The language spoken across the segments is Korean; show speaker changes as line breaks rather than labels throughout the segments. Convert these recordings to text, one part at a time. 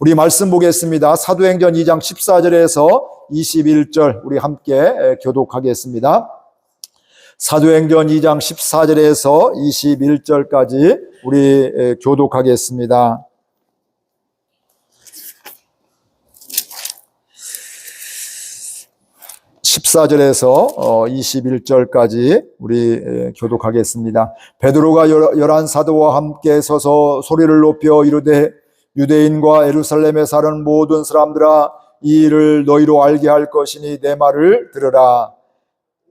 우리 말씀 보겠습니다. 사도행전 2장 14절에서 21절 우리 함께 교독하겠습니다. 사도행전 2장 14절에서 21절까지 우리 교독하겠습니다. (14절에서) 21절까지 우리 교독하겠습니다. 베드로가 열한 사도와 함께 서서 소리를 높여 이르되 유대인과 예루살렘에 사는 모든 사람들아, 이 일을 너희로 알게 할 것이니 내 말을 들으라.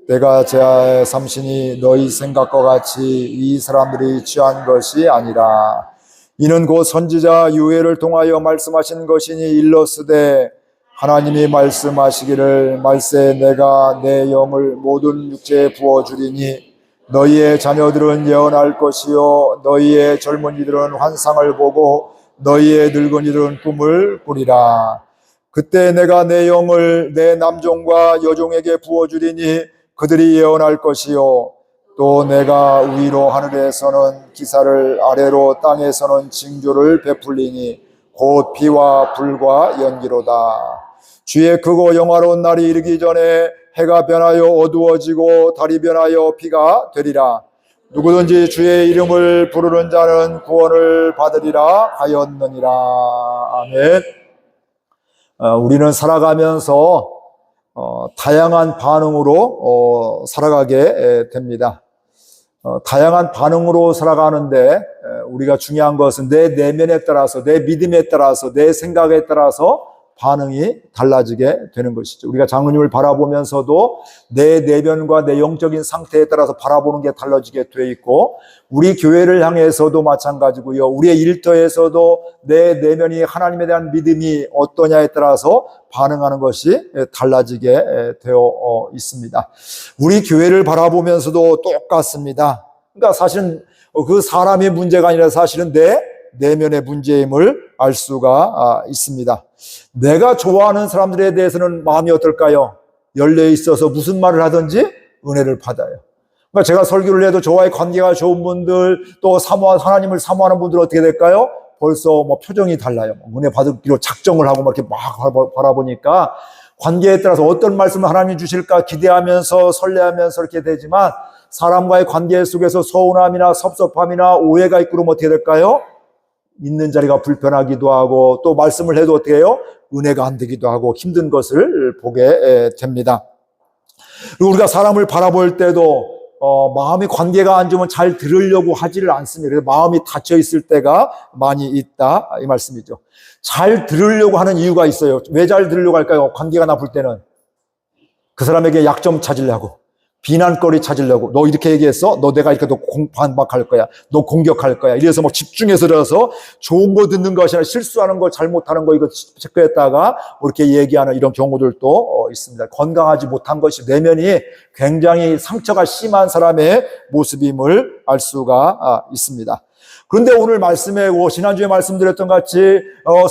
내가 제하에 삼시니 너희 생각과 같이 이 사람들이 취한 것이 아니라 이는 곧 선지자 요엘을 통하여 말씀하신 것이니 일러스되 하나님이 말씀하시기를 말세 내가 내 영을 모든 육체에 부어주리니 너희의 자녀들은 예언할 것이요 너희의 젊은이들은 환상을 보고 너희의 늙은이들은 꿈을 꾸리라. 그때 내가 내 영을 내 남종과 여종에게 부어주리니 그들이 예언할 것이요 또 내가 위로 하늘에서는 기사를 아래로 땅에서는 징조를 베풀리니 곧 비와 불과 연기로다. 주의 크고 영화로운 날이 이르기 전에 해가 변하여 어두워지고 달이 변하여 비가 되리라. 누구든지 주의 이름을 부르는 자는 구원을 받으리라 하였느니라. 아멘. 우리는 살아가면서 다양한 반응으로 살아가게 됩니다. 다양한 반응으로 살아가는데 우리가 중요한 것은 내 내면에 따라서, 내 믿음에 따라서, 내 생각에 따라서 반응이 달라지게 되는 것이죠. 우리가 장로님을 바라보면서도 내 내면과 내 영적인 상태에 따라서 바라보는 게 달라지게 돼 있고, 우리 교회를 향해서도 마찬가지고요. 우리의 일터에서도 내 내면이 하나님에 대한 믿음이 어떠냐에 따라서 반응하는 것이 달라지게 되어 있습니다. 우리 교회를 바라보면서도 똑같습니다. 그러니까 사실은 그 사람의 문제가 아니라 사실은 내 내면의 문제임을 알 수가 있습니다. 내가 좋아하는 사람들에 대해서는 마음이 어떨까요? 열려 있어서 무슨 말을 하든지 은혜를 받아요. 그러니까 제가 설교를 해도 저와의 관계가 좋은 분들, 또 하나님을 사모하는 분들은 어떻게 될까요? 벌써 표정이 달라요. 은혜 받기로 작정을 하고 이렇게 막 바라보니까 관계에 따라서 어떤 말씀을 하나님이 주실까 기대하면서 설레하면서 이렇게 되지만, 사람과의 관계 속에서 서운함이나 섭섭함이나 오해가 있고 그러면 어떻게 될까요? 있는 자리가 불편하기도 하고, 또 말씀을 해도 어떻게 해요? 은혜가 안 되기도 하고 힘든 것을 보게 됩니다. 그리고 우리가 사람을 바라볼 때도 마음의 관계가 안 좋으면 잘 들으려고 하지를 않습니다. 그래서 마음이 닫혀 있을 때가 많이 있다 이 말씀이죠. 잘 들으려고 하는 이유가 있어요. 왜 잘 들으려고 할까요? 관계가 나쁠 때는 그 사람에게 약점 찾으려고, 비난거리 찾으려고. 너 이렇게 얘기했어? 너 내가 이렇게 너 반박할 거야. 너 공격할 거야. 이래서 집중해서 들어서 좋은 거 듣는 것이 아니라 실수하는 거, 잘못하는 거 이거 체크했다가 이렇게 얘기하는 이런 경우들도 있습니다. 건강하지 못한 것이, 내면이 굉장히 상처가 심한 사람의 모습임을 알 수가 있습니다. 그런데 오늘 말씀에, 지난주에 말씀드렸던 같이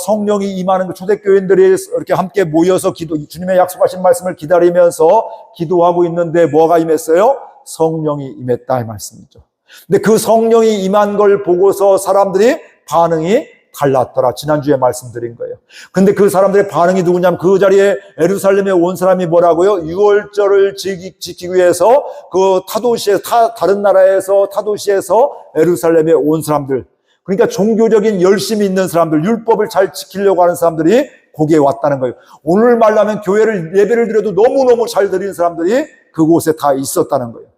성령이 임하는 초대교인들이 이렇게 함께 모여서 주님의 약속하신 말씀을 기다리면서 기도하고 있는데 뭐가 임했어요? 성령이 임했다 이 말씀이죠. 근데 그 성령이 임한 걸 보고서 사람들이 반응이 달랐더라. 지난주에 말씀드린 거예요. 근데 그 사람들의 반응이 누구냐면, 그 자리에 예루살렘에 온 사람이 뭐라고요? 유월절을 지키기 위해서 다른 나라에서 타도시에서 예루살렘에 온 사람들, 그러니까 종교적인 열심이 있는 사람들, 율법을 잘 지키려고 하는 사람들이 거기에 왔다는 거예요. 오늘 말하면 교회를, 예배를 드려도 너무너무 잘 드리는 사람들이 그곳에 다 있었다는 거예요.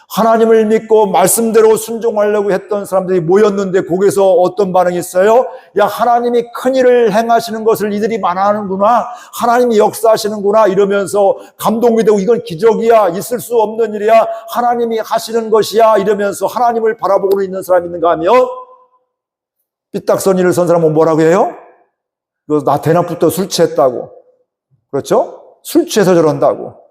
하나님을 믿고 말씀대로 순종하려고 했던 사람들이 모였는데 거기서 어떤 반응이 있어요? 야, 하나님이 큰일을 행하시는 것을 이들이 만하는구나, 하나님이 역사하시는구나 이러면서 감동이 되고, 이건 기적이야, 있을 수 없는 일이야, 하나님이 하시는 것이야 이러면서 하나님을 바라보고 있는 사람이 있는가 하면, 삐딱선 일을 선 사람은 뭐라고 해요? 나 대낮부터 술 취했다고. 그렇죠? 술 취해서 저런다고.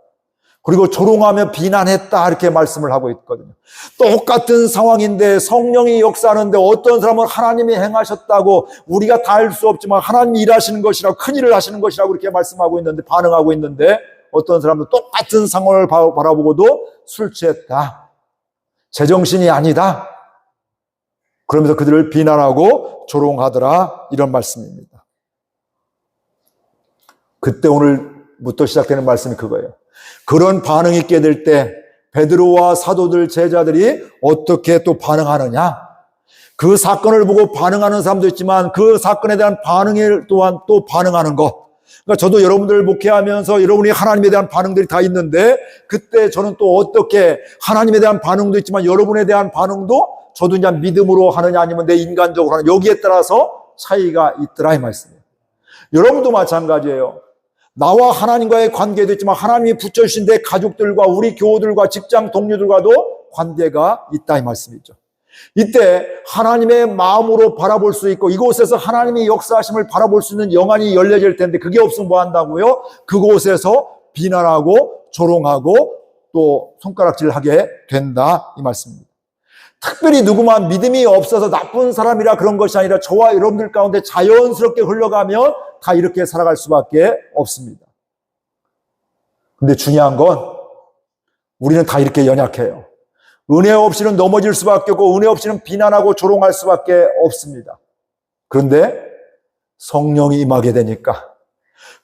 그리고 조롱하며 비난했다 이렇게 말씀을 하고 있거든요. 똑같은 상황인데 성령이 역사하는데 어떤 사람은 하나님이 행하셨다고, 우리가 다 알 수 없지만 하나님이 일하시는 것이라고, 큰일을 하시는 것이라고 이렇게 말씀하고 있는데, 반응하고 있는데, 어떤 사람은 똑같은 상황을 바라보고도 술 취했다, 제정신이 아니다, 그러면서 그들을 비난하고 조롱하더라 이런 말씀입니다. 그때 오늘부터 시작되는 말씀이 그거예요. 그런 반응이 있게 될 때 베드로와 사도들 제자들이 어떻게 또 반응하느냐? 그 사건을 보고 반응하는 사람도 있지만 그 사건에 대한 반응을 또한 또 반응하는 것. 그러니까 저도 여러분들 목회하면서 여러분이 하나님에 대한 반응들이 다 있는데 그때 저는 또 어떻게 하나님에 대한 반응도 있지만 여러분에 대한 반응도 저도 이제 믿음으로 하느냐 아니면 내 인간적으로 하느냐 여기에 따라서 차이가 있더라 이 말씀이에요. 여러분도 마찬가지예요. 나와 하나님과의 관계도 있지만 하나님이 붙여주신 내 가족들과 우리 교우들과 직장 동료들과도 관계가 있다 이 말씀이죠. 이때 하나님의 마음으로 바라볼 수 있고 이곳에서 하나님의 역사하심을 바라볼 수 있는 영안이 열려질 텐데 그게 없으면 뭐 한다고요? 그곳에서 비난하고 조롱하고 또 손가락질하게 된다 이 말씀입니다. 특별히 누구만 믿음이 없어서 나쁜 사람이라 그런 것이 아니라 저와 여러분들 가운데 자연스럽게 흘러가면 다 이렇게 살아갈 수밖에 없습니다. 근데 중요한 건 우리는 다 이렇게 연약해요. 은혜 없이는 넘어질 수밖에 없고 은혜 없이는 비난하고 조롱할 수밖에 없습니다. 그런데 성령이 임하게 되니까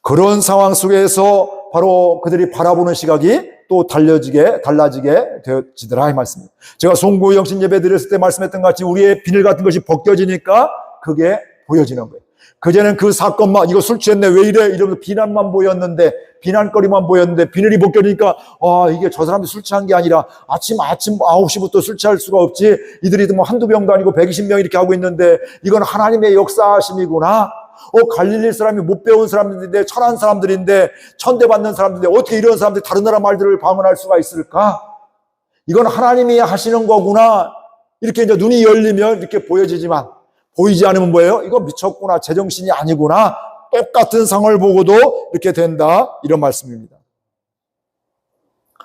그런 상황 속에서 바로 그들이 바라보는 시각이 또 달라지게 되어지더라 이 말씀입니다. 제가 송구 영신 예배 드렸을 때 말씀했던 것 같이 우리의 비늘 같은 것이 벗겨지니까 그게 보여지는 거예요. 그전에는 그 사건만 이거 술 취했네 왜 이래 이러면서 비난만 보였는데 비난거리만 보였는데 비늘이 벗겨지니까 이게 저 사람이 술 취한 게 아니라 아침 9시부터 술 취할 수가 없지 이들이 뭐 한두 병도 아니고 120명 이렇게 하고 있는데 이건 하나님의 역사하심이구나. 갈릴리 사람이 못 배운 사람들인데 천한 사람들인데 천대받는 사람들인데 어떻게 이런 사람들이 다른 나라 말들을 방언할 수가 있을까? 이건 하나님이 하시는 거구나. 이렇게 이제 눈이 열리면 이렇게 보여지지만 보이지 않으면 뭐예요? 이거 미쳤구나. 제정신이 아니구나. 똑같은 상을 보고도 이렇게 된다. 이런 말씀입니다.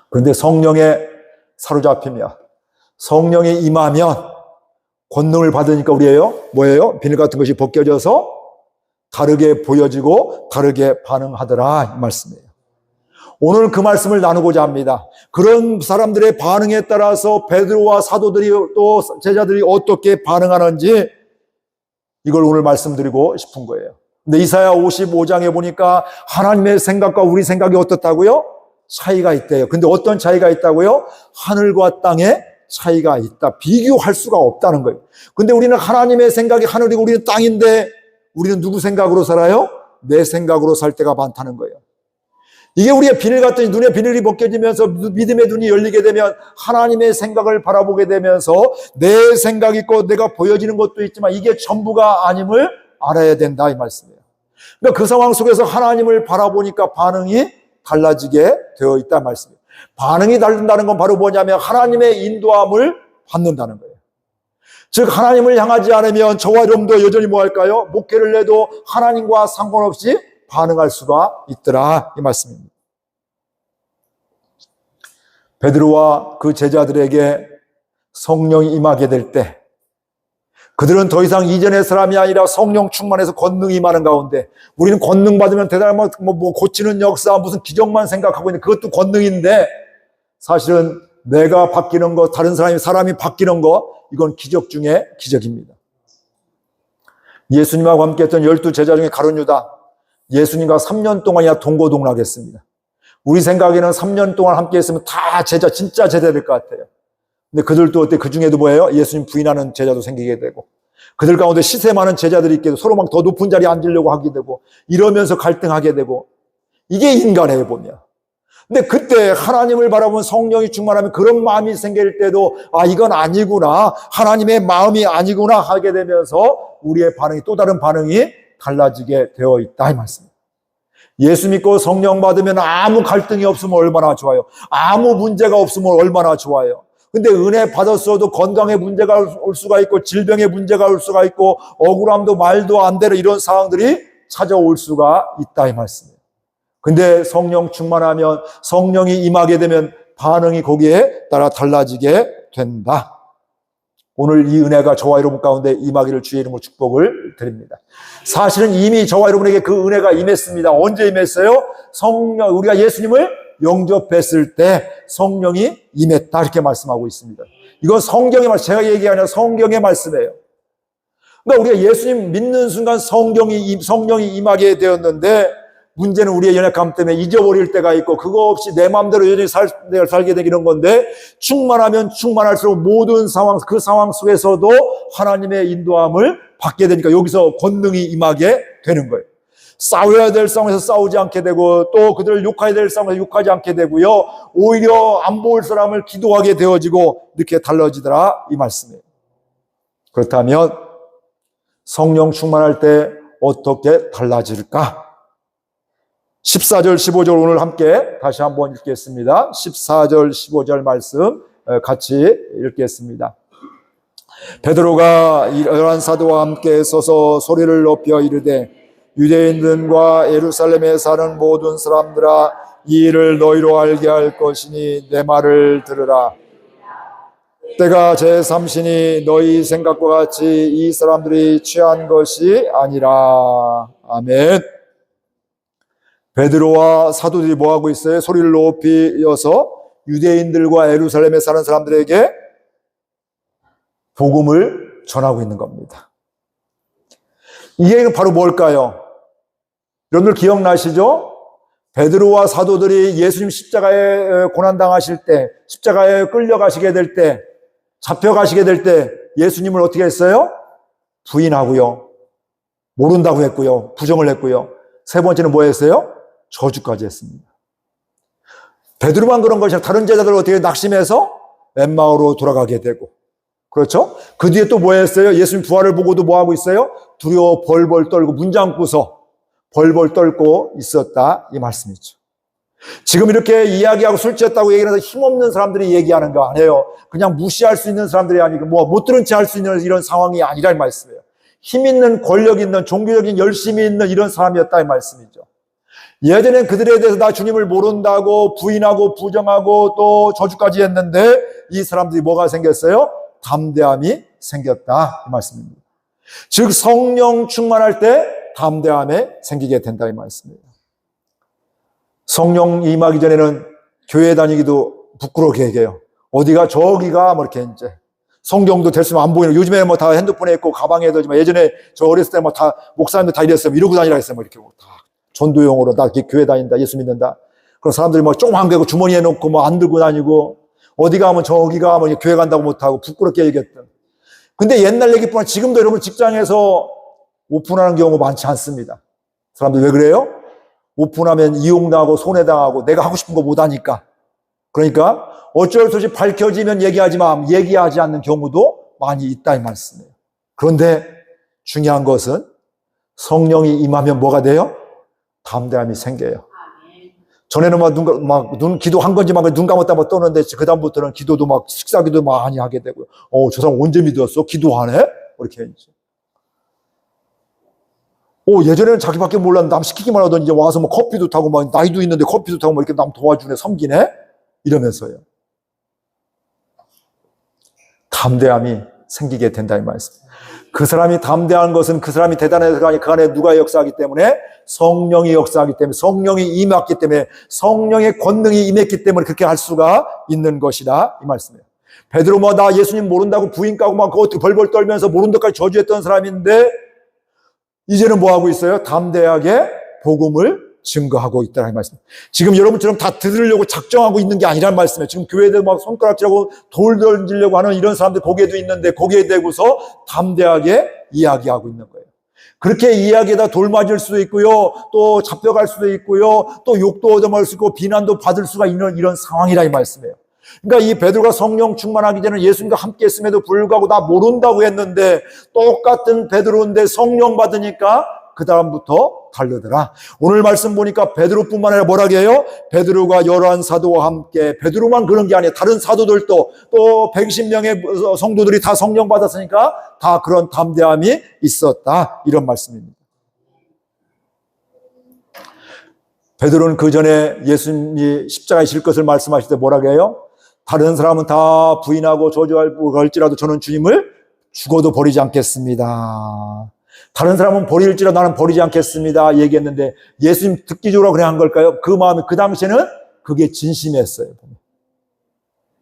그런데 성령에 사로잡히면 성령이 임하면 권능을 받으니까 우리예요. 뭐예요? 비늘 같은 것이 벗겨져서 다르게 보여지고 다르게 반응하더라 이 말씀이에요. 오늘 그 말씀을 나누고자 합니다. 그런 사람들의 반응에 따라서 베드로와 사도들이 또 제자들이 어떻게 반응하는지 이걸 오늘 말씀드리고 싶은 거예요. 근데 이사야 55장에 보니까 하나님의 생각과 우리 생각이 어떻다고요? 차이가 있대요. 근데 어떤 차이가 있다고요? 하늘과 땅의 차이가 있다. 비교할 수가 없다는 거예요. 근데 우리는 하나님의 생각이 하늘이고 우리는 땅인데 우리는 누구 생각으로 살아요? 내 생각으로 살 때가 많다는 거예요. 이게 우리의 비늘 같더니 눈에 비늘이 벗겨지면서 믿음의 눈이 열리게 되면 하나님의 생각을 바라보게 되면서 내 생각이 있고 내가 보여지는 것도 있지만 이게 전부가 아님을 알아야 된다 이 말씀이에요. 그러니까 그 상황 속에서 하나님을 바라보니까 반응이 달라지게 되어 있다 말씀이에요. 반응이 다른다는 건 바로 뭐냐면 하나님의 인도함을 받는다는 거예요. 즉 하나님을 향하지 않으면 저와 여러분도 여전히 뭐 할까요? 목회를 해도 하나님과 상관없이 반응할 수가 있더라 이 말씀입니다. 베드로와 그 제자들에게 성령이 임하게 될 때 그들은 더 이상 이전의 사람이 아니라 성령 충만해서 권능이 임하는 가운데 우리는 권능 받으면 대단한 뭐 고치는 역사 무슨 기적만 생각하고 있는데 그것도 권능인데 사실은 내가 바뀌는 것 다른 사람이 바뀌는 것 이건 기적 중에 기적입니다. 예수님하고 함께 했던 12 제자 중에 가룟 유다 예수님과 3년 동안이나 동고동락했습니다. 우리 생각에는 3년 동안 함께 했으면 다 제자, 진짜 제자될 것 같아요. 근데 그들도 어때? 그 중에도 뭐예요? 예수님 부인하는 제자도 생기게 되고, 그들 가운데 시세 많은 제자들이 있게 되고, 서로 막 더 높은 자리에 앉으려고 하게 되고, 이러면서 갈등하게 되고, 이게 인간의 보면. 근데 그때 하나님을 바라보면 성령이 충만하면 그런 마음이 생길 때도, 이건 아니구나. 하나님의 마음이 아니구나 하게 되면서 우리의 반응이 또 다른 반응이 달라지게 되어 있다 이 말씀입니다. 예수 믿고 성령 받으면 아무 갈등이 없으면 얼마나 좋아요. 아무 문제가 없으면 얼마나 좋아요. 근데 은혜 받았어도 건강에 문제가 올 수가 있고 질병에 문제가 올 수가 있고 억울함도 말도 안 되는 이런 상황들이 찾아올 수가 있다 이 말씀이에요. 근데 성령 충만하면 성령이 임하게 되면 반응이 거기에 따라 달라지게 된다. 오늘 이 은혜가 저와 여러분 가운데 임하기를 주의 이름으로 축복을 드립니다. 사실은 이미 저와 여러분에게 그 은혜가 임했습니다. 언제 임했어요? 성령, 우리가 예수님을 영접했을 때 성령이 임했다 이렇게 말씀하고 있습니다. 이건 성경의 말씀, 제가 얘기가 아니라 성경의 말씀이에요. 그러니까 우리가 예수님 믿는 순간 성령이 임하게 되었는데 문제는 우리의 연약함 때문에 잊어버릴 때가 있고 그거 없이 내 마음대로 여전히 살게 되는 건데 충만하면 충만할수록 모든 상황, 그 상황 속에서도 하나님의 인도함을 받게 되니까 여기서 권능이 임하게 되는 거예요. 싸워야 될 상황에서 싸우지 않게 되고 또 그들을 욕해야 될 상황에서 욕하지 않게 되고요. 오히려 안 보일 사람을 기도하게 되어지고 이렇게 달라지더라 이 말씀이에요. 그렇다면 성령 충만할 때 어떻게 달라질까? 14절 15절 오늘 함께 다시 한번 읽겠습니다. 14절 15절 말씀 같이 읽겠습니다. 베드로가 열한 사도와 함께 서서 소리를 높여 이르되 유대인들과 예루살렘에 사는 모든 사람들아 이 일을 너희로 알게 할 것이니 내 말을 들으라. 때가 제3신이 너희 생각과 같이 이 사람들이 취한 것이 아니라. 아멘. 베드로와 사도들이 뭐하고 있어요? 소리를 높이어서 유대인들과 예루살렘에 사는 사람들에게 복음을 전하고 있는 겁니다. 이게 바로 뭘까요? 여러분들 기억나시죠? 베드로와 사도들이 예수님 십자가에 고난당하실 때, 십자가에 끌려가시게 될 때, 잡혀가시게 될 때 예수님을 어떻게 했어요? 부인하고요. 모른다고 했고요. 부정을 했고요. 세 번째는 뭐 했어요? 저주까지 했습니다. 베드로만 그런 것이 아니라 다른 제자들 어떻게 낙심해서 엠마오로 돌아가게 되고 그렇죠? 그 뒤에 또 뭐 했어요? 예수님 부활을 보고도 뭐 하고 있어요? 두려워 벌벌 떨고 문장구서 벌벌 떨고 있었다 이 말씀이죠. 지금 이렇게 이야기하고 술 취했다고 얘기해서 힘없는 사람들이 얘기하는 거 아니에요. 그냥 무시할 수 있는 사람들이 아니고 뭐 못 들은 채 할 수 있는 이런 상황이 아니라 이 말씀이에요. 힘 있는 권력 있는 종교적인 열심이 있는 이런 사람이었다 이 말씀이죠. 예전엔 그들에 대해서 나 주님을 모른다고 부인하고 부정하고 또 저주까지 했는데 이 사람들이 뭐가 생겼어요? 담대함이 생겼다 이 말씀입니다. 즉 성령 충만할 때 담대함에 생기게 된다 이 말씀이에요. 성령 임하기 전에는 교회 다니기도 부끄럽게 얘기해요. 어디가 저기가 뭐 이렇게 이제 성경도 될 수면 안 보이는 요즘에 뭐 다 핸드폰에 있고 가방에 들지만 예전에 저 어렸을 때 뭐 다 목사님들 다 이랬어요. 이러고 다니라 했어요. 뭐 이렇게 다 전도용으로 나 교회 다닌다 예수 믿는다. 그런 사람들이 뭐 조그만 거 주머니에 넣고 뭐 안 들고 다니고 어디 가면 저기가 뭐 교회 간다고 못하고 부끄럽게 얘기했던. 근데 옛날 얘기뿐만 지금도 여러분 직장에서 오픈하는 경우가 많지 않습니다. 사람들 왜 그래요? 오픈하면 이용당하고 손해당하고 내가 하고 싶은 거 못하니까. 그러니까 어쩔 수 없이 밝혀지면 얘기하지만 얘기하지 않는 경우도 많이 있다 이 말씀이에요. 그런데 중요한 것은 성령이 임하면 뭐가 돼요? 담대함이 생겨요. 전에는 눈 기도한 건지 막 눈 감았다 막 떠는데 그다음부터는 기도도 막 식사기도 많이 하게 되고요. 저 사람 언제 믿었어? 기도하네? 이렇게 이제. 예전에는 자기밖에 몰랐는데 남 시키기만 하더니 이제 와서 뭐 커피도 타고 막 나이도 있는데 커피도 타고 막 이렇게 남 도와주네, 섬기네? 이러면서요. 담대함이 생기게 된다 이 말씀. 그 사람이 담대한 것은 그 사람이 대단해서가 아니라 그 안에 누가 역사하기 때문에 성령이 역사하기 때문에 성령이 임했기 때문에 성령의 권능이 임했기 때문에 그렇게 할 수가 있는 것이다 이 말씀이에요. 베드로 뭐 나 예수님 모른다고 부인 까고 막 그것도 벌벌 떨면서 모른 듯까지 저주했던 사람인데 이제는 뭐 하고 있어요? 담대하게 복음을 증거하고 있다는 말씀. 지금 여러분처럼 다 들으려고 작정하고 있는 게 아니란 말씀이에요. 지금 교회들 막 손가락질하고 돌 던지려고 하는 이런 사람들 거기에도 있는데 거기에 대고서 담대하게 이야기하고 있는 거예요. 그렇게 이야기에다 돌 맞을 수도 있고요. 또 잡혀갈 수도 있고요. 또 욕도 얻어먹을 수 있고 비난도 받을 수가 있는 이런 상황이라 이 말씀이에요. 그러니까 이 베드로가 성령 충만하기 전에 예수님과 함께 했음에도 불구하고 나 모른다고 했는데 똑같은 베드로인데 성령 받으니까 그 다음부터 다르더라. 오늘 말씀 보니까 베드로뿐만 아니라 뭐라고 해요? 베드로가 열한 사도와 함께 베드로만 그런 게 아니에요. 다른 사도들도 또 120명의 성도들이 다 성령 받았으니까 다 그런 담대함이 있었다. 이런 말씀입니다. 베드로는 그 전에 예수님이 십자가에 질 것을 말씀하실 때 뭐라고 해요? 다른 사람은 다 부인하고 저주하고 할지라도 저는 주님을 죽어도 버리지 않겠습니다. 다른 사람은 버릴지라도 나는 버리지 않겠습니다. 얘기했는데 예수님 듣기적으로 그래 한 걸까요? 그 마음이 그 당시에는 그게 진심이었어요.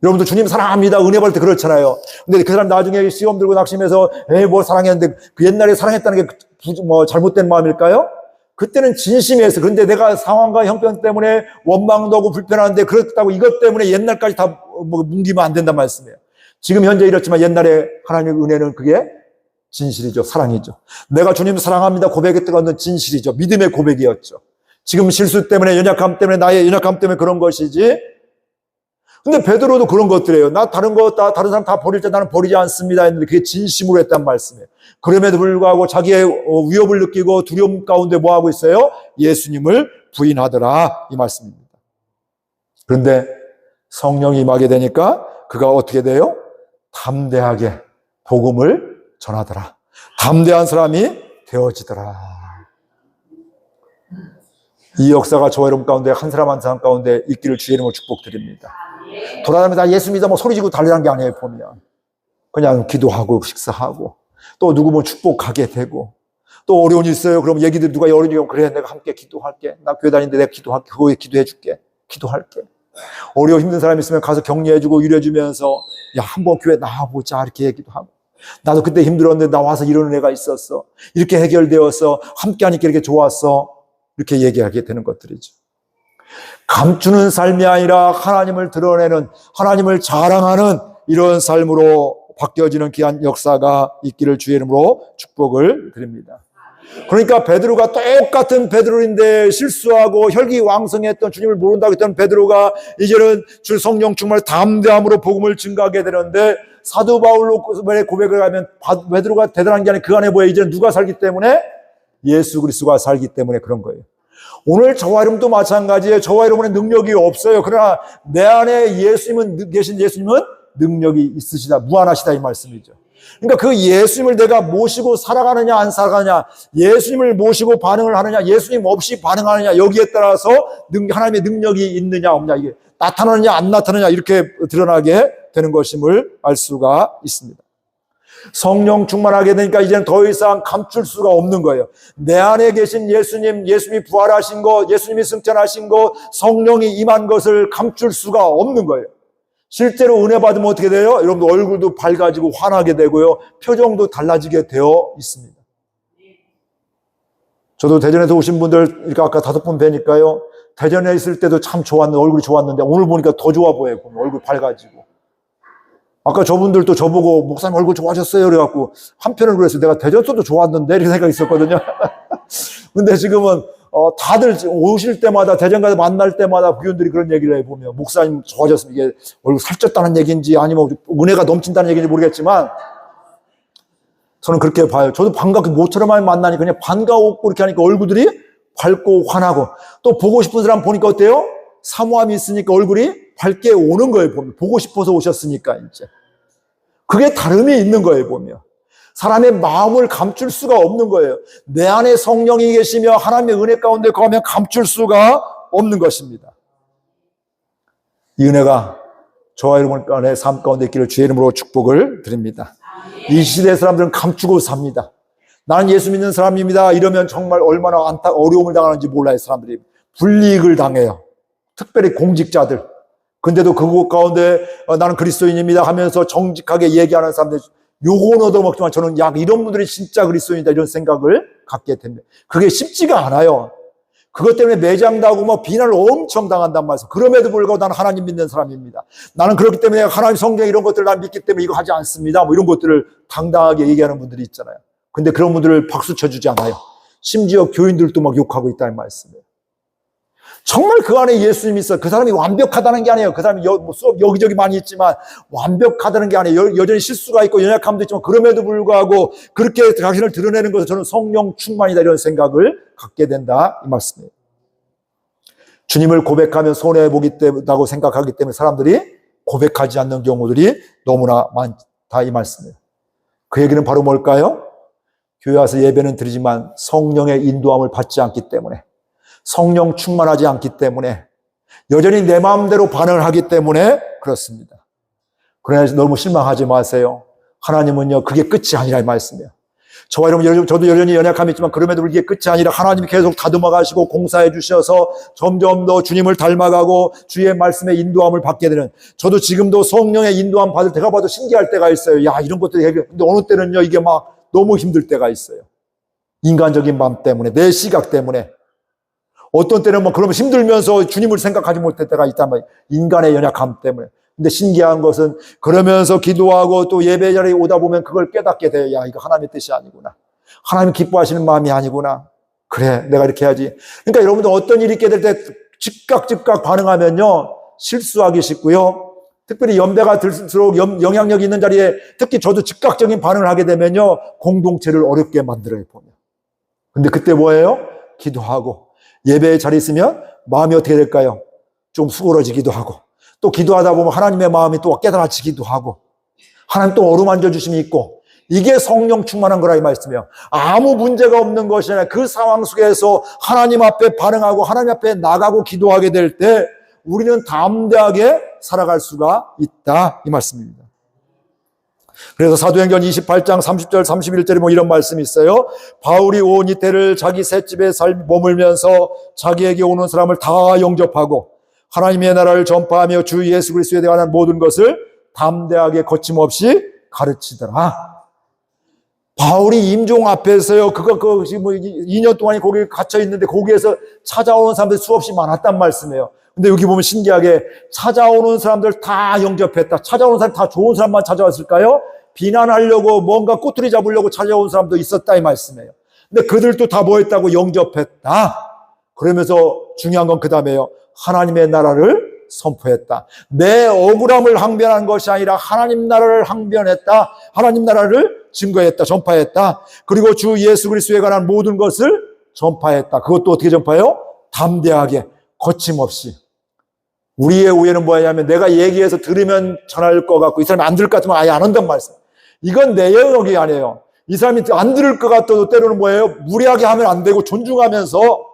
여러분도 주님 사랑합니다. 은혜 받을 때 그렇잖아요. 근데 그 사람 나중에 시험 들고 낙심해서 뭘 사랑했는데 그 옛날에 사랑했다는 게 뭐 잘못된 마음일까요? 그때는 진심이었어. 그런데 내가 상황과 형편 때문에 원망도 하고 불편한데 그렇다고 이것 때문에 옛날까지 다 뭉기면 안 된단 말씀이에요. 지금 현재 이렇지만 옛날에 하나님의 은혜는 그게 진실이죠. 사랑이죠. 내가 주님 사랑합니다 고백했던 것은 진실이죠. 믿음의 고백이었죠. 지금 실수 때문에 연약함 때문에 나의 연약함 때문에 그런 것이지. 근데 베드로도 그런 것들이에요. 나 다른 다른 사람 다 버릴 때 나는 버리지 않습니다 했는데 그게 진심으로 했단 말씀이에요. 그럼에도 불구하고 자기의 위협을 느끼고 두려움 가운데 뭐 하고 있어요? 예수님을 부인하더라 이 말씀입니다. 그런데 성령이 임하게 되니까 그가 어떻게 돼요? 담대하게 복음을 전하더라. 담대한 사람이 되어지더라. 이 역사가 저와 여러분 가운데 한 사람 한 사람 가운데 있기를 주의 이름으로 축복드립니다. 돌아다니면서 예수 믿어 뭐 소리지고 달리는 게 아니에요. 보면 그냥 기도하고 식사하고 또 누구 뭐 축복하게 되고 또 어려운 일 있어요. 그럼 얘기들 누가 어려운 일 그래 내가 함께 기도할게. 나 교회 다니는데 내가 기도할게. 그거에 기도해줄게. 기도할게. 어려워 힘든 사람 있으면 가서 격려해주고 위로해주면서 야 한번 교회 나와보자 이렇게 얘기도 하고 나도 그때 힘들었는데 나와서 이런 은혜가 있었어. 이렇게 해결되어서 함께 하니까 이렇게 좋았어. 이렇게 얘기하게 되는 것들이죠. 감추는 삶이 아니라 하나님을 드러내는 하나님을 자랑하는 이런 삶으로 바뀌어지는 귀한 역사가 있기를 주의 이름으로 축복을 드립니다. 그러니까 베드로가 똑같은 베드로인데 실수하고 혈기왕성했던 주님을 모른다고 했던 베드로가 이제는 주 성령 충만을 담대함으로 복음을 증가하게 되는데 사도 바울의 고백을 하면 베드로가 대단한 게 아니라 그 안에 뭐예요? 이제는 누가 살기 때문에? 예수 그리스도가 살기 때문에 그런 거예요. 오늘 저와 여러분도 마찬가지예요. 저와 여러분의 능력이 없어요. 그러나 내 안에 계신 예수님은 능력이 있으시다. 무한하시다 이 말씀이죠. 그러니까 그 예수님을 내가 모시고 살아가느냐 안 살아가느냐, 예수님을 모시고 반응을 하느냐, 예수님 없이 반응하느냐, 여기에 따라서 하나님의 능력이 있느냐 없느냐, 이게 나타나느냐 안 나타나느냐 이렇게 드러나게 되는 것임을 알 수가 있습니다. 성령 충만하게 되니까 이제는 더 이상 감출 수가 없는 거예요. 내 안에 계신 예수님이 부활하신 것, 예수님이 승천하신 것, 성령이 임한 것을 감출 수가 없는 거예요. 실제로 은혜 받으면 어떻게 돼요? 여러분들 얼굴도 밝아지고 환하게 되고요. 표정도 달라지게 되어 있습니다. 저도 대전에서 오신 분들 이렇게 아까 5분 뵈니까요. 대전에 있을 때도 참 좋았는데 얼굴이 좋았는데 오늘 보니까 더 좋아 보여요. 얼굴 밝아지고. 아까 저분들도 저보고 목사님 얼굴 좋아졌어요. 그래갖고 한편으로 그랬어요. 내가 대전서도 좋았는데 이렇게 생각이 있었거든요. 근데 지금은 다들 오실 때마다 대전 가서 만날 때마다 부인들이 그런 얘기를 해보면 목사님 좋아졌으면 이게 얼굴 살쪘다는 얘기인지 아니면 은혜가 넘친다는 얘기인지 모르겠지만 저는 그렇게 봐요. 저도 반갑게 모처럼 만나니까 그냥 반가웠고 이렇게 하니까 얼굴들이 밝고 환하고 또 보고 싶은 사람 보니까 어때요? 사모함이 있으니까 얼굴이 밝게 오는 거예요. 보면 보고 싶어서 오셨으니까 이제 그게 다름이 있는 거예요. 보면 사람의 마음을 감출 수가 없는 거예요. 내 안에 성령이 계시며 하나님의 은혜 가운데 거하면 감출 수가 없는 것입니다. 이 은혜가 저와 여러분 간의 삶 가운데 있기를 주의 이름으로 축복을 드립니다. 이 시대의 사람들은 감추고 삽니다. 나는 예수 믿는 사람입니다. 이러면 정말 얼마나 어려움을 당하는지 몰라요. 사람들이 불이익을 당해요. 특별히 공직자들. 근데도 그곳 가운데 나는 그리스도인입니다 하면서 정직하게 얘기하는 사람들 요건 얻어먹지만 저는 이런 분들이 진짜 그리스도인이다 이런 생각을 갖게 됩니다. 그게 쉽지가 않아요. 그것 때문에 매장당하고 비난을 엄청 당한단 말이에요. 그럼에도 불구하고 나는 하나님 믿는 사람입니다. 나는 그렇기 때문에 하나님 성경 이런 것들을 난 믿기 때문에 이거 하지 않습니다. 이런 것들을 당당하게 얘기하는 분들이 있잖아요. 근데 그런 분들을 박수 쳐주지 않아요. 심지어 교인들도 막 욕하고 있다는 말씀이에요. 정말 그 안에 예수님이 있어. 그 사람이 완벽하다는 게 아니에요. 그 사람이 수업 여기저기 많이 있지만 완벽하다는 게 아니에요. 여전히 실수가 있고 연약함도 있지만 그럼에도 불구하고 그렇게 자신을 드러내는 것은 저는 성령 충만이다 이런 생각을 갖게 된다 이 말씀이에요. 주님을 고백하면 손해보겠다고 생각하기 때문에 사람들이 고백하지 않는 경우들이 너무나 많다 이 말씀이에요. 그 얘기는 바로 뭘까요? 교회 와서 예배는 드리지만 성령의 인도함을 받지 않기 때문에 성령 충만하지 않기 때문에 여전히 내 마음대로 반응을 하기 때문에 그렇습니다. 그러나 너무 실망하지 마세요. 하나님은요 그게 끝이 아니라 이 말씀이에요. 저와 여러분 저도 여전히 연약함이 있지만 그럼에도 그게 끝이 아니라 하나님이 계속 다듬어 가시고 공사해 주셔서 점점 더 주님을 닮아가고 주의 말씀의 인도함을 받게 되는 저도 지금도 성령의 인도함 받을 때가 봐도 신기할 때가 있어요. 야 이런 것들이 근데 어느 때는요 이게 막 너무 힘들 때가 있어요. 인간적인 마음 때문에, 내 시각 때문에. 어떤 때는 뭐 그러면 힘들면서 주님을 생각하지 못할 때가 있단 말이에요. 인간의 연약함 때문에. 근데 신기한 것은 그러면서 기도하고 또 예배 자리에 오다 보면 그걸 깨닫게 돼요. 야, 이거 하나님의 뜻이 아니구나. 하나님 기뻐하시는 마음이 아니구나. 그래, 내가 이렇게 해야지. 그러니까 여러분들 어떤 일이 있게 될 때 즉각 반응하면요, 실수하기 쉽고요. 특별히 연배가 들수록 영향력이 있는 자리에 특히 저도 즉각적인 반응을 하게 되면요, 공동체를 어렵게 만들어요, 보면. 근데 그때 뭐예요? 기도하고 예배에 자리 있으면 마음이 어떻게 될까요? 좀 수그러지기도 하고, 또 기도하다 보면 하나님의 마음이 또 깨달아지기도 하고, 하나님 또 어루만져 주심이 있고, 이게 성령 충만한 거라 이 말씀이에요. 아무 문제가 없는 것이 아니라 그 상황 속에서 하나님 앞에 반응하고 하나님 앞에 나가고 기도하게 될 때 우리는 담대하게 살아갈 수가 있다, 이 말씀입니다. 그래서 사도행전 28장 30절 31절에 뭐 이런 말씀이 있어요. 바울이 온 이태를 자기 셋집에 머물면서 자기에게 오는 사람을 다 영접하고 하나님의 나라를 전파하며 주 예수 그리스도에 대한 모든 것을 담대하게 거침없이 가르치더라. 바울이 임종 앞에서요, 지금 뭐 2년 동안이 거기 갇혀 있는데 거기에서 찾아오는 사람들이 수없이 많았단 말씀이에요. 근데 여기 보면 신기하게 찾아오는 사람들 다 영접했다. 찾아오는 사람 다 좋은 사람만 찾아왔을까요? 비난하려고 뭔가 꼬투리 잡으려고 찾아온 사람도 있었다, 이 말씀이에요. 근데 그들도 다 뭐 했다고? 영접했다. 그러면서 중요한 건 그 다음에요. 하나님의 나라를 선포했다. 내 억울함을 항변한 것이 아니라 하나님 나라를 항변했다. 하나님 나라를 증거했다. 전파했다. 그리고 주 예수 그리스도에 관한 모든 것을 전파했다. 그것도 어떻게 전파해요? 담대하게, 거침없이. 우리의 오해는 뭐냐면 내가 얘기해서 들으면 전할 것 같고 이 사람이 안 들을 것 같으면 아예 안 한단 말씀. 이건 내 영역이 아니에요. 이 사람이 안 들을 것 같아도 때로는 뭐예요? 무리하게 하면 안 되고 존중하면서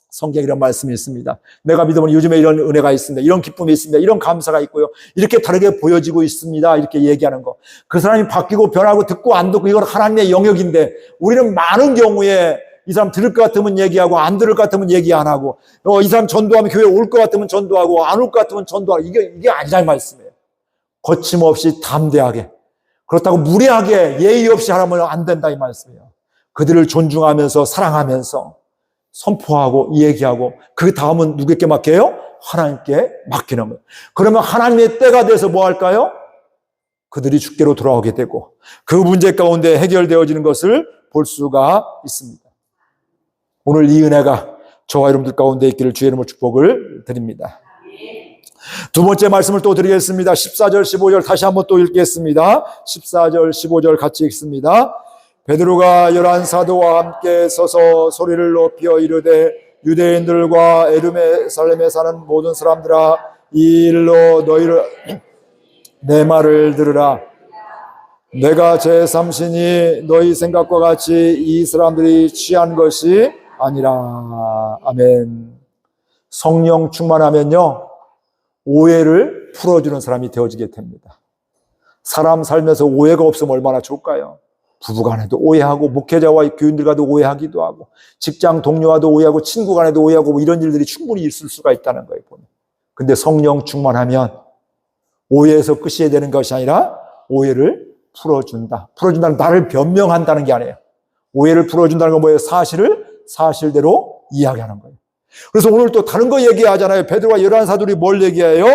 성경에 이런 말씀이 있습니다. 내가 믿으면 요즘에 이런 은혜가 있습니다. 이런 기쁨이 있습니다. 이런 감사가 있고요. 이렇게 다르게 보여지고 있습니다. 이렇게 얘기하는 거. 그 사람이 바뀌고 변하고 듣고 안 듣고 이건 하나님의 영역인데 우리는 많은 경우에 이 사람 들을 것 같으면 얘기하고 안 들을 것 같으면 얘기 안 하고 이 사람 전도하면 교회 올 것 같으면 전도하고 안 올 것 같으면 전도하고 이게 아니라는 말씀이에요. 거침없이 담대하게. 그렇다고 무례하게 예의 없이 하라면 안 된다 이 말씀이에요. 그들을 존중하면서 사랑하면서 선포하고 얘기하고 그 다음은 누구에게 맡겨요? 하나님께 맡기는 거예요. 그러면 하나님의 때가 돼서 뭐 할까요? 그들이 주께로 돌아오게 되고 그 문제 가운데 해결되어지는 것을 볼 수가 있습니다. 오늘 이 은혜가 저와 여러분들 가운데 있기를 주의 이름으로 축복을 드립니다. 두 번째 말씀을 또 드리겠습니다. 14절 15절 다시 한번 또 읽겠습니다. 14절 15절 같이 읽습니다. 베드로가 11사도와 함께 서서 소리를 높여 이르되 유대인들과 에르살렘에 사는 모든 사람들아 이 일로 너희를 내 말을 들으라. 내가 제3신이 너희 생각과 같이 이 사람들이 취한 것이 아니라. 아멘. 성령 충만하면요 오해를 풀어주는 사람이 되어지게 됩니다. 사람 살면서 오해가 없으면 얼마나 좋을까요? 부부간에도 오해하고 목회자와 교인들과도 오해하기도 하고 직장 동료와도 오해하고 친구 간에도 오해하고 뭐 이런 일들이 충분히 있을 수가 있다는 거예요. 근데 성령 충만하면 오해에서 끝이 되는 것이 아니라 오해를 풀어준다. 풀어준다는 나를 변명한다는 게 아니에요. 오해를 풀어준다는 건 뭐예요? 사실을 사실대로 이야기하는 거예요. 그래서 오늘 또 다른 거 얘기하잖아요. 베드로와 11사도들이 뭘 얘기해요?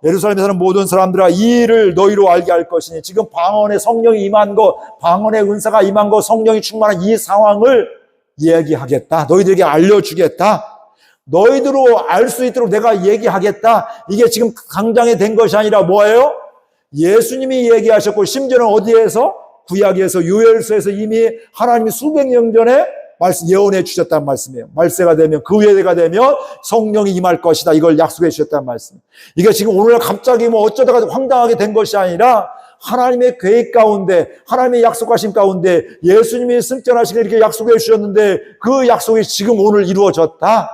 예루살렘에 사는 모든 사람들아 이 일을 너희로 알게 할 것이니 지금 방언에 성령이 임한 것, 방언의 은사가 임한 것, 성령이 충만한 이 상황을 얘기하겠다. 너희들에게 알려주겠다. 너희들로 알 수 있도록 내가 얘기하겠다. 이게 지금 당장에 된 것이 아니라 뭐예요? 예수님이 얘기하셨고 심지어는 어디에서? 구약에서 요엘서에서 이미 하나님이 수백 년 전에 예언해 주셨다는 말씀이에요. 말세가 되면 그 후에가 되면 성령이 임할 것이다. 이걸 약속해 주셨다는 말씀. 이게 지금 오늘날 갑자기 뭐 어쩌다가 황당하게 된 것이 아니라 하나님의 계획 가운데 하나님의 약속하신 가운데 예수님이 승천하시게 이렇게 약속해 주셨는데 그 약속이 지금 오늘 이루어졌다.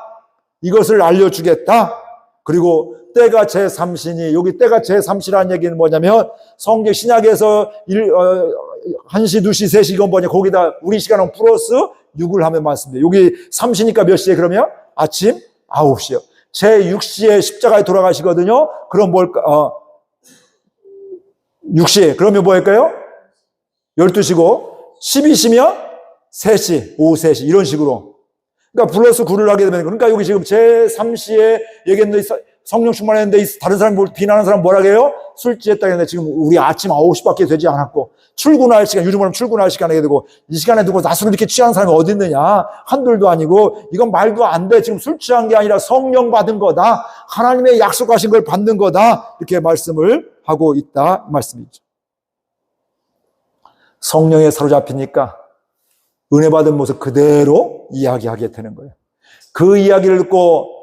이것을 알려주겠다. 그리고 때가 제3신이 여기 때가 제3시라는 얘기는 뭐냐면 성경 신약에서 1시, 2시, 3시 이건 뭐냐 거기다 우리 시간은 플러스 6을 하면 맞습니다. 여기 3시니까 몇 시에 그러면? 아침 9시요. 제6시에 십자가에 돌아가시거든요. 그럼 뭘까? 6시. 그러면 뭐 할까요? 12시고 12시면 3시, 오후 3시 이런 식으로. 그러니까 플러스 9를 하게 되면, 그러니까 여기 지금 제3시에 얘기했는데 성령 충만했는데 다른 사람 비난하는 사람 뭐라 해요? 술 취했다 했는데 지금 우리 아침 9시밖에 되지 않았고 출근할 시간, 요즘 말하면 출근할 시간에 되고 이 시간에 두고 낮술을 이렇게 취하는 사람이 어디 있느냐? 한둘도 아니고 이건 말도 안 돼. 지금 술 취한 게 아니라 성령 받은 거다. 하나님의 약속하신 걸 받는 거다. 이렇게 말씀을 하고 있다. 이 말씀이죠. 성령에 사로잡히니까 은혜 받은 모습 그대로 이야기하게 되는 거예요. 그 이야기를 듣고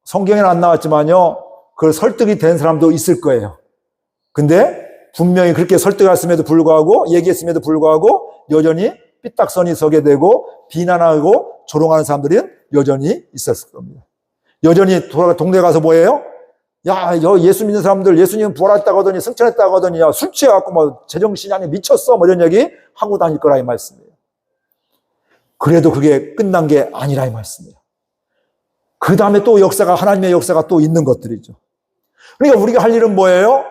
성경에는 안 나왔지만요, 그걸 설득이 된 사람도 있을 거예요. 근데 분명히 그렇게 설득했음에도 불구하고, 얘기했음에도 불구하고 여전히 삐딱선이 서게 되고 비난하고 조롱하는 사람들이 여전히 있었을 겁니다. 여전히 동네 가서 뭐예요? 야, 예수 믿는 사람들 예수님 부활했다고 하더니 승천했다고 하더니 야, 술 취해갖고 뭐 제정신이 아니 미쳤어 뭐 이런 얘기 하고 다닐 거라 이 말씀이에요. 그래도 그게 끝난 게 아니라 이 말씀이에요. 그 다음에 또 역사가, 하나님의 역사가 또 있는 것들이죠. 그러니까 우리가 할 일은 뭐예요?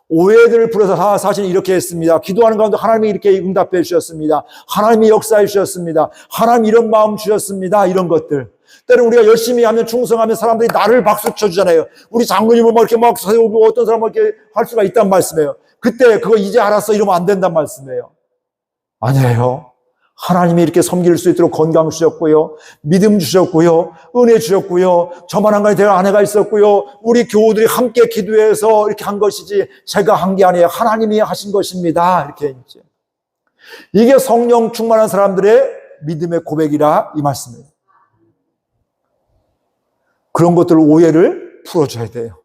오해들을 풀어서 사실 이렇게 했습니다. 기도하는 가운데 하나님이 이렇게 응답해 주셨습니다. 하나님이 역사해 주셨습니다. 하나님 이런 마음 주셨습니다. 이런 것들. 때로는 우리가 열심히 하면 충성하면 사람들이 나를 박수 쳐주잖아요. 우리 장로님을 막 이렇게 막 세우고 어떤 사람을 이렇게 할 수가 있단 말씀이에요. 그때 그거 이제 알았어 이러면 안 된단 말씀이에요. 아니에요. 하나님이 이렇게 섬길 수 있도록 건강 주셨고요. 믿음 주셨고요. 은혜 주셨고요. 저만 한 가지 대화 아내가 있었고요. 우리 교우들이 함께 기도해서 이렇게 한 것이지 제가 한 게 아니에요. 하나님이 하신 것입니다. 이렇게 이제. 이게 성령 충만한 사람들의 믿음의 고백이라 이 말씀이에요. 그런 것들 오해를 풀어줘야 돼요.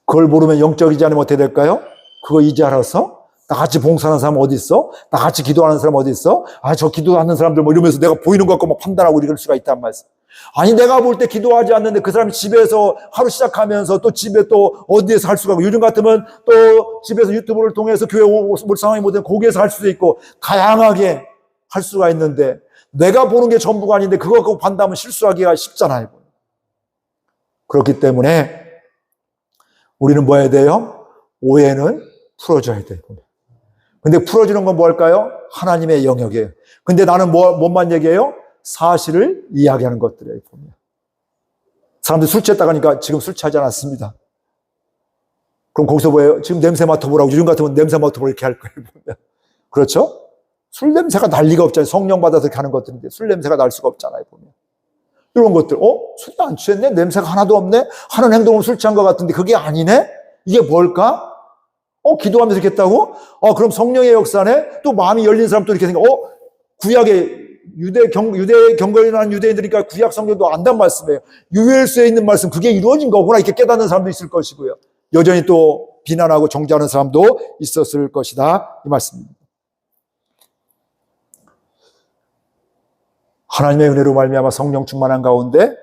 그걸 모르면 영적이지 않으면 어떻게 될까요? 그거 이제 알아서 나같이 봉사하는 사람 어디 있어? 나같이 기도하는 사람 어디 있어? 아, 저 기도하는 사람들 뭐 이러면서 내가 보이는 것 같고 막 판단하고 이럴 수가 있단 말이야. 아니, 내가 볼 때 기도하지 않는데 그 사람이 집에서 하루 시작하면서 또 집에 또 어디에서 할 수가 있고, 요즘 같으면 또 집에서 유튜브를 통해서 교회 올 상황이 못 되면 거기에서 할 수도 있고, 다양하게 할 수가 있는데, 내가 보는 게 전부가 아닌데 그거 갖고 판단하면 실수하기가 쉽잖아요. 그렇기 때문에 우리는 뭐 해야 돼요? 오해는 풀어줘야 돼요. 근데 풀어주는 건 뭘까요? 하나님의 영역이에요. 근데 나는 뭔만 얘기해요? 사실을 이야기하는 것들이에요. 보면. 사람들이 술 취했다고 하니까 지금 술 취하지 않았습니다. 그럼 거기서 뭐예요? 지금 냄새 맡아보라고. 요즘 같으면 냄새 맡아보라고 이렇게 할 거예요. 보면. 그렇죠? 술 냄새가 날 리가 없잖아요. 성령 받아서 이렇게 하는 것들인데 술 냄새가 날 수가 없잖아요. 보면. 이런 것들. 술이 안 취했네? 냄새가 하나도 없네? 하는 행동은 술 취한 것 같은데 그게 아니네? 이게 뭘까? 기도하면서 이렇게 했다고? 그럼 성령의 역사네? 또 마음이 열린 사람 또 이렇게 생각, 구약의 유대 경건한 유대인들이니까 구약 성경도 안단 말씀이에요. 유엘서에 있는 말씀, 그게 이루어진 거구나. 이렇게 깨닫는 사람도 있을 것이고요. 여전히 또 비난하고 정죄하는 사람도 있었을 것이다. 이 말씀입니다. 하나님의 은혜로 말미암아 성령 충만한 가운데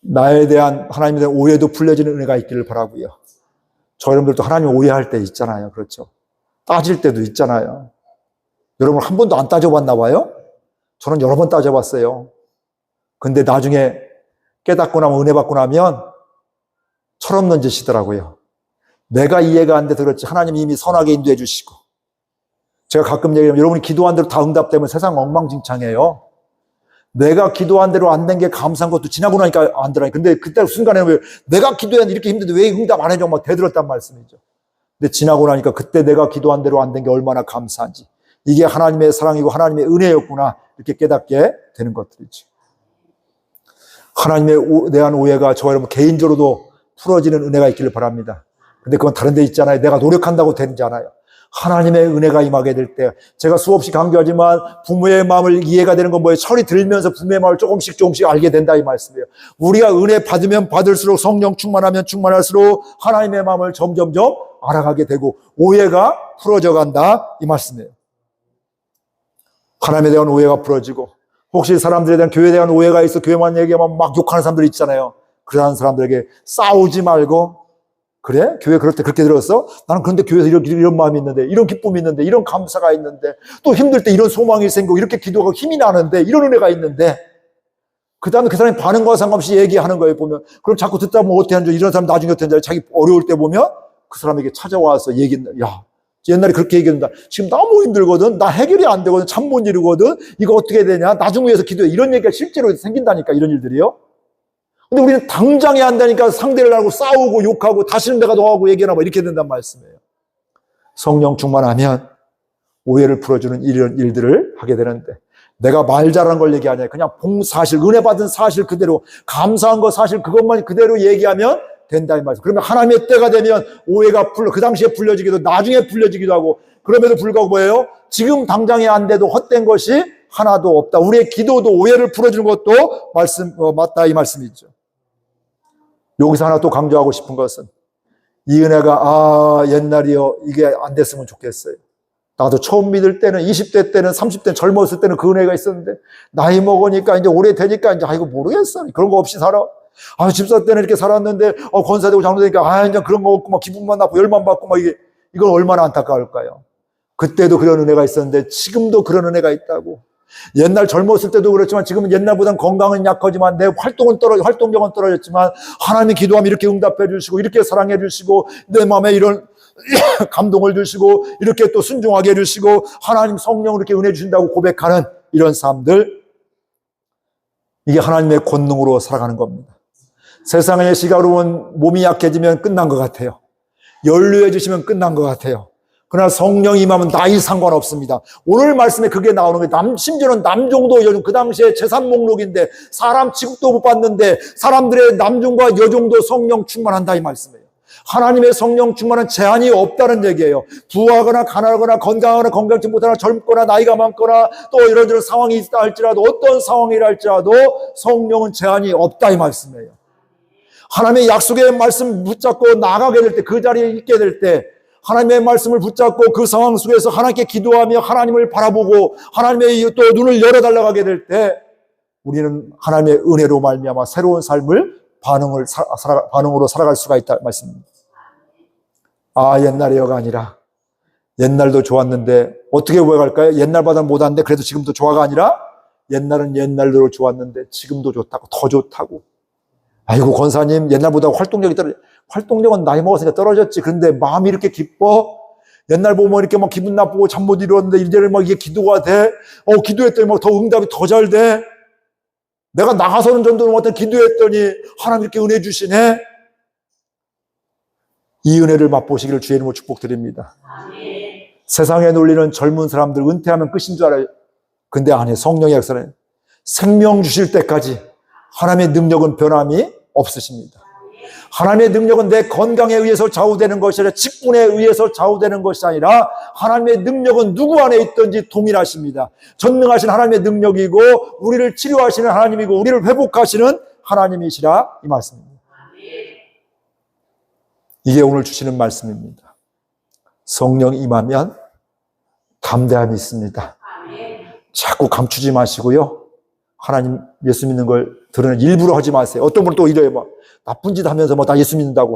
나에 대한 하나님에 대한 오해도 풀려지는 은혜가 있기를 바라고요. 저 여러분들도 하나님 오해할 때 있잖아요. 그렇죠? 따질 때도 있잖아요. 여러분 한 번도 안 따져봤나 봐요? 저는 여러 번 따져봤어요. 근데 나중에 깨닫고 나면 은혜 받고 나면 철없는 짓이더라고요. 내가 이해가 안 돼서 그렇지 하나님이 이미 선하게 인도해 주시고, 제가 가끔 얘기하면 여러분이 기도한 대로 다 응답되면 세상 엉망진창이에요. 내가 기도한 대로 안 된 게 감사한 것도 지나고 나니까 안 되라니. 근데 그때 순간에 왜 내가 기도했는데 이렇게 힘든데 왜 응답 안 해줘? 막 대들었단 말씀이죠. 근데 지나고 나니까 그때 내가 기도한 대로 안 된 게 얼마나 감사한지, 이게 하나님의 사랑이고 하나님의 은혜였구나 이렇게 깨닫게 되는 것들이죠. 하나님에 대한 오해가 저와 여러분 개인적으로도 풀어지는 은혜가 있기를 바랍니다. 근데 그건 다른 데 있잖아요. 내가 노력한다고 되지 않아요. 하나님의 은혜가 임하게 될 때, 제가 수없이 강조하지만 부모의 마음을 이해가 되는 건 뭐예요? 철이 들면서 부모의 마음을 조금씩 알게 된다 이 말씀이에요. 우리가 은혜 받으면 받을수록, 성령 충만하면 충만할수록 하나님의 마음을 점점점 알아가게 되고 오해가 풀어져 간다 이 말씀이에요. 하나님에 대한 오해가 풀어지고, 혹시 사람들에 대한 교회에 대한 오해가 있어 교회만 얘기하면 막 욕하는 사람들이 있잖아요. 그러한 사람들에게 싸우지 말고, 그래? 교회 그럴 때 그렇게 들었어? 나는 그런데 교회에서 이런 마음이 있는데, 이런 기쁨이 있는데, 이런 감사가 있는데, 또 힘들 때 이런 소망이 생기고, 이렇게 기도하고 힘이 나는데, 이런 은혜가 있는데, 그 다음에 그 사람이 반응과 상관없이 얘기하는 거예요, 보면. 그럼 자꾸 듣다 보면 어떻게 하는지, 이런 사람 나중에 어떻게 하는지, 자기 어려울 때 보면 그 사람에게 찾아와서 야, 옛날에 그렇게 얘기한다. 지금 너무 힘들거든. 나 해결이 안 되거든. 잠 못 이루거든. 이거 어떻게 해야 되냐. 나중 위해서 기도해. 이런 얘기가 실제로 생긴다니까, 이런 일들이요. 근데 우리는 당장에 안 되니까 상대를 하고 싸우고 욕하고 다시는 내가 너하고 얘기하나 뭐 이렇게 된단 말씀이에요. 성령 충만하면 오해를 풀어주는 이런 일들을 하게 되는데, 내가 말 잘하는 걸 얘기 아니야. 그냥 사실, 은혜 받은 사실 그대로, 감사한 거 사실 그것만 그대로 얘기하면 된다 이 말씀. 그러면 하나님의 때가 되면 오해가 그 당시에 풀려지기도, 나중에 풀려지기도 하고, 그럼에도 불구하고 뭐예요? 지금 당장에 안 돼도 헛된 것이 하나도 없다. 우리의 기도도 오해를 풀어주는 것도 맞다 이 말씀이죠. 여기서 하나 또 강조하고 싶은 것은, 이 은혜가 옛날이요, 이게 안 됐으면 좋겠어요. 나도 처음 믿을 때는 20대 때는 30대 젊었을 때는 그 은혜가 있었는데, 나이 먹으니까 이제 오래되니까 이제 이거 모르겠어. 그런 거 없이 살아. 집사 때는 이렇게 살았는데 권사되고 장로되니까 이제 그런 거 없고 막 기분만 나고 열만 받고 막 이건 얼마나 안타까울까요? 그때도 그런 은혜가 있었는데 지금도 그런 은혜가 있다고. 옛날 젊었을 때도 그렇지만 지금은 옛날보단 건강은 약하지만 내 활동력은 떨어졌지만 하나님이 기도하면 이렇게 응답해 주시고 이렇게 사랑해 주시고 내 마음에 이런 감동을 주시고 이렇게 또 순종하게 해주시고 하나님 성령을 이렇게 은혜 주신다고 고백하는 이런 사람들, 이게 하나님의 권능으로 살아가는 겁니다. 세상의 시각으로는 몸이 약해지면 끝난 것 같아요. 연루해주시면 끝난 것 같아요. 그러나 성령 임하면 나이 상관없습니다. 오늘 말씀에 그게 나오는 거예요. 심지어는 남종도 여종, 그 당시에 재산 목록인데 사람 취급도 못 받는데 사람들의 남종과 여종도 성령 충만한다 이 말씀이에요. 하나님의 성령 충만은 제한이 없다는 얘기예요. 부하거나 가난하거나 건강하거나 건강치 못하거나 젊거나 나이가 많거나 또 이런저런 상황이 있다 할지라도 어떤 상황이라 할지라도 성령은 제한이 없다 이 말씀이에요. 하나님의 약속의 말씀 붙잡고 나가게 될 때, 그 자리에 있게 될 때 하나님의 말씀을 붙잡고 그 상황 속에서 하나님께 기도하며 하나님을 바라보고 하나님의 또 눈을 열어달라고 하게 될 때 우리는 하나님의 은혜로 말미암아 새로운 삶을 반응으로 살아갈 수가 있다 말씀입니다. 옛날이여가 아니라 옛날도 좋았는데 어떻게 오해갈까요? 옛날보다 못한데 그래도 지금도 좋아가 아니라 옛날은 옛날대로 좋았는데 지금도 좋다고, 더 좋다고. 아이고 권사님 옛날보다 활동력은 나이 먹었으니까 떨어졌지. 그런데 마음이 이렇게 기뻐? 옛날 보면 이렇게 막 기분 나쁘고 잠 못 이루었는데 이제는 막 이게 기도가 돼? 기도했더니 막 더 응답이 더 잘 돼? 내가 나가서는 전도는 못해 기도했더니 하나님 이렇게 은혜 주시네? 이 은혜를 맛보시기를 주의 이름으로 축복드립니다. 세상에 놀리는 젊은 사람들 은퇴하면 끝인 줄 알아요. 근데 아니, 성령의 역사는 생명 주실 때까지 하나님의 능력은 변함이 없으십니다. 하나님의 능력은 내 건강에 의해서 좌우되는 것이 아니라 직분에 의해서 좌우되는 것이 아니라 하나님의 능력은 누구 안에 있든지 동일하십니다. 전능하신 하나님의 능력이고 우리를 치료하시는 하나님이고 우리를 회복하시는 하나님이시라 이 말씀입니다. 이게 오늘 주시는 말씀입니다. 성령 임하면 담대함이 있습니다. 자꾸 감추지 마시고요. 하나님 예수 믿는 걸 드러내 일부러 하지 마세요. 어떤 분은 또 이래요. 막 나쁜 짓 하면서 나 예수 믿는다고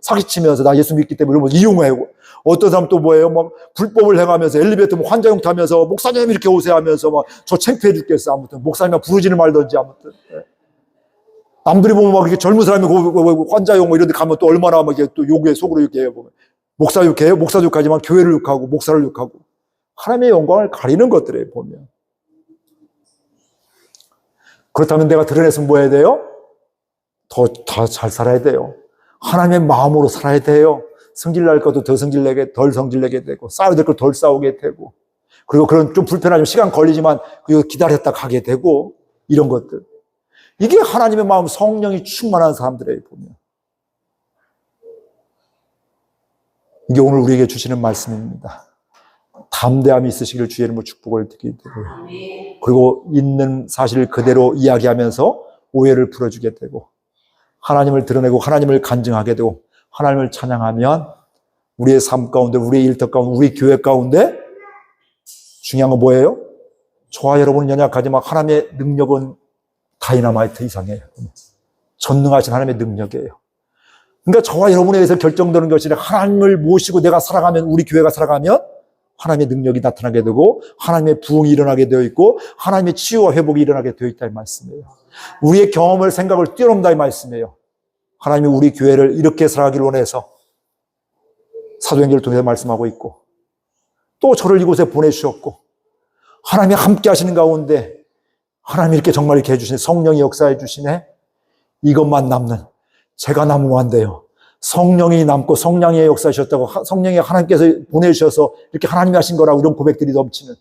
사기치면서 나 예수 믿기 때문에 이러면 이용해요. 어떤 사람 또 뭐예요? 막 불법을 행하면서 엘리베이터 환자용 타면서 목사님 이렇게 오세요 하면서 막 저 창피해 죽겠어. 아무튼 목사님만 부르지는 말던지 아무튼. 남들이 보면 막 이렇게 젊은 사람이 환자용 이런 데 가면 또 얼마나 막 이렇게 또 욕에 속으로 이렇게 해요. 목사 욕해요? 목사 욕하지만 교회를 욕하고 목사를 욕하고 하나님의 영광을 가리는 것들에 보면. 그렇다면 내가 드러내서 뭐 해야 돼요? 더 잘 살아야 돼요. 하나님의 마음으로 살아야 돼요. 성질날 것도 덜 성질내게 되고 싸워야 될 걸 덜 싸우게 되고 그리고 그런 좀 불편하지만 시간 걸리지만 그리고 기다렸다 가게 되고 이런 것들. 이게 하나님의 마음, 성령이 충만한 사람들에게 보면. 이게 오늘 우리에게 주시는 말씀입니다. 담대함이 있으시기를 주의 이름으로 축복을 드리게 되고요. 그리고 있는 사실을 그대로 이야기하면서 오해를 풀어주게 되고 하나님을 드러내고 하나님을 간증하게 되고 하나님을 찬양하면 우리의 삶 가운데, 우리의 일터 가운데, 우리 교회 가운데 중요한 건 뭐예요? 저와 여러분은 연약하지만 하나님의 능력은 다이너마이트 이상이에요. 전능하신 하나님의 능력이에요. 그러니까 저와 여러분에 의해서 결정되는 것이 아니라 하나님을 모시고 내가 살아가면, 우리 교회가 살아가면 하나님의 능력이 나타나게 되고 하나님의 부흥이 일어나게 되어 있고 하나님의 치유와 회복이 일어나게 되어 있다 이 말씀이에요. 우리의 경험을, 생각을 뛰어넘다 이 말씀이에요. 하나님이 우리 교회를 이렇게 살아가기를 원해서 사도행전을 통해서 말씀하고 있고 또 저를 이곳에 보내주셨고 하나님이 함께 하시는 가운데 하나님이 이렇게 정말 이렇게 해주시네. 성령이 역사해 주시네. 이것만 남는 제가 남으면 안 돼요. 성령이 남고 성령의 역사하셨다고 성령이 하나님께서 보내주셔서 이렇게 하나님이 하신 거라고 이런 고백들이 넘치는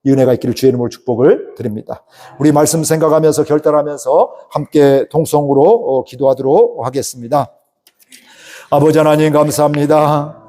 이 은혜가 있기를 주의 이름으로 축복을 드립니다. 우리 말씀 생각하면서 결단하면서 함께 동성으로 기도하도록 하겠습니다. 아버지 하나님 감사합니다.